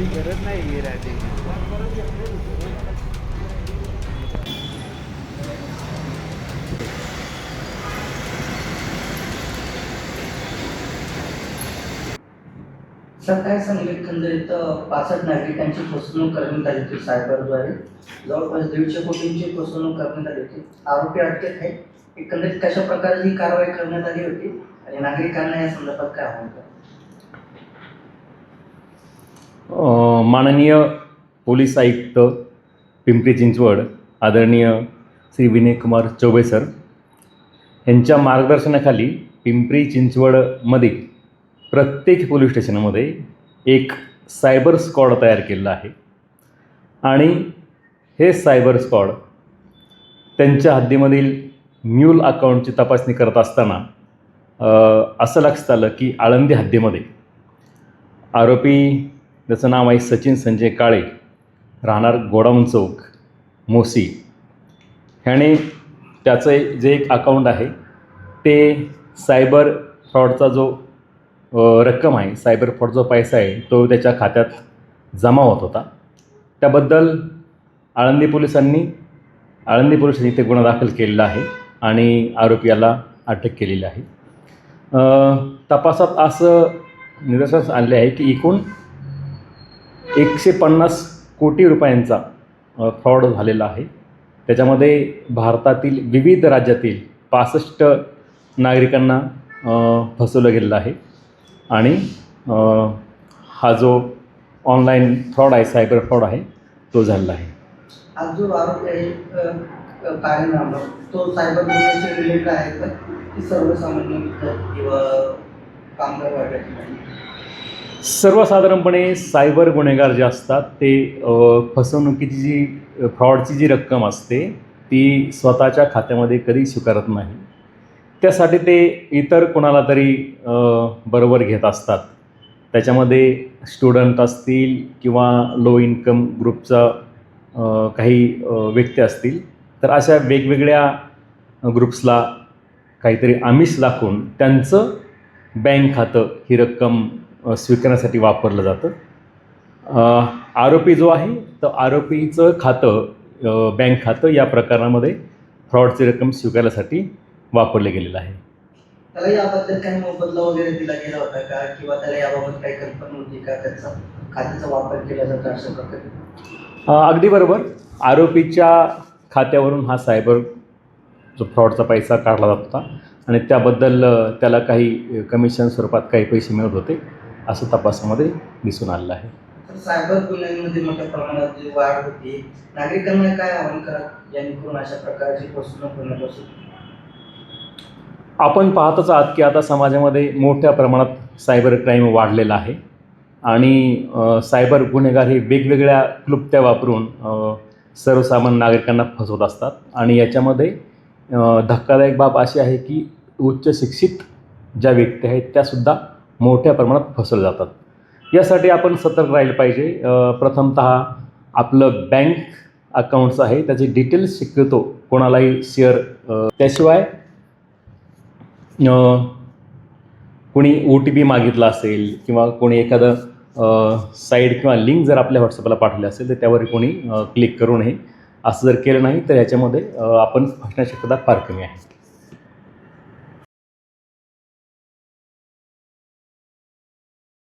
गरज नाही गिरायची. सर काय सांगेल, एकंदरीत 65 नागरिकांची फसवणूक करण्यात आली होती सायबरद्वारे. जवळपास 150 कोटींची फसवणूक करण्यात आली होती. आरोपी अटकेत आहे. एकंदरीत कशा प्रकारे ही कारवाई करण्यात आली होती आणि नागरिकांना या संदर्भात काय आव्हान कराल? माननीय पोलीस आयुक्त पिंपरी चिंचवड आदरणीय श्री विनय कुमार चौबे सर यांच्या मार्गदर्शनाखाली पिंपरी चिंचवडमध्ये प्रत्येक पोलीस स्टेशनमध्ये एक सायबर स्क्वॉड तयार केलेला आहे आणि हे सायबर स्क्वॉड त्यांच्या हद्दीमधील म्यूल अकाउंटची तपासणी करत असताना असं लक्षात आलं की आळंदी हद्दीमध्ये आरोपी ज्याचं नाव आहे सचिन संजय काळे, राहणार गोडाऊन चौक, मोसी, ह्याने त्याचं जे एक अकाउंट आहे ते सायबर फ्रॉडचा जो रक्कम आहे, सायबर फ्रॉड जो पैसा आहे तो त्याच्या खात्यात जमा होत होता. त्याबद्दल आळंदी पोलिसांनी इथे गुन्हा दाखल केलेला आहे आणि आरोपीला अटक केलेली आहे. तपासात असं निदर्शनास आले आहे की एकूण 150 कोटी रुपयांचा फ्रॉड झालेला आहे. त्याच्यामध्ये भारतातील विविध राज्यातील 65 नागरिकांना फसवलं गेलेलं आहे आणि हा जो ऑनलाईन फ्रॉड आहे, सायबर फ्रॉड आहे, तो झालेला आहे. आज जो आरोपी आहे कार्यनामा तो सायबर गुन्ह्याशी रिलेटेड आहे का, की सर्वसामान्य विद्यार्थी किंवा कामगार वर्गाची नाही? सर्वसाधारणपणे सायबर गुन्हेगार जे असतात ते फसवणुकीची जी फ्रॉडची जी रक्कम असते ती स्वतःच्या खात्यामध्ये कधी स्वीकारत नाही. त्यासाठी ते इतर कोणाला तरी बरोबर घेत असतात. त्याच्यामध्ये स्टुडंट असतील किंवा लो इन्कम ग्रुपचा काही व्यक्ती असतील, तर अशा वेगवेगळ्या ग्रुप्सला काहीतरी आमिष दाखवून त्यांचं बँक खातं ही रक्कम स्वीकारण्यासाठी वापरलं जातं. आरोपी जो आहे तर आरोपीचं खातं बँक खातं या प्रकारामध्ये फ्रॉडची रक्कम स्वीकारण्यासाठी वापरले गेलेलं आहे. त्याला याबद्दल काही मोबदला वगैरे दिला गेला होता का, किंवा त्याला याबाबत काही कल्पना होती का, त्याचा खात्याचा वापर केला जातो अशा प्रकारे? अगदी बरोबर. आरोपीच्या खात्यावरून हा सायबर जो फ्रॉडचा पैसा काढला जात होता आणि त्याबद्दल त्याला काही कमिशन स्वरूपात काही पैसे मिळत होते असं तपासामध्ये दिसून आलेलं आहे. सायबर गुन्ह्यांमध्ये मोठ्या प्रमाणात जी वाढ होती, नागरिकांना काय आव्हान करा जेणेकरून अशा प्रकारची फसवणूक होण्यापासून? आपण पाहतच आहात की आता समाजामध्ये मोठ्या प्रमाणात सायबर क्राईम वाढलेला आहे आणि सायबर गुन्हेगार हे वेगवेगळ्या क्लुप्त्या वापरून सर्वसामान्य नागरिकांना फसवत असतात आणि याच्यामध्ये धक्कादायक बाब अशी आहे की उच्च शिक्षित ज्या व्यक्ती आहेत त्यासुद्धा मोठ्या प्रमाणात फसवल्या जातात. यासाठी आपण सतर्क राहिलं पाहिजे. प्रथमतः आपलं बँक अकाउंट्स आहे त्याचे डिटेल्स शक्यतो कोणालाही शेअर, त्याशिवाय कोणी OTP मागितला असेल किंवा कोणी एखादं साईड किंवा लिंक जर आपल्या व्हॉट्सअपला पाठवले असेल तर त्यावर कोणी क्लिक करू नये. असं जर केलं नाही तर याच्यामध्ये आपण फसण्याची शक्यता फार कमी आहे.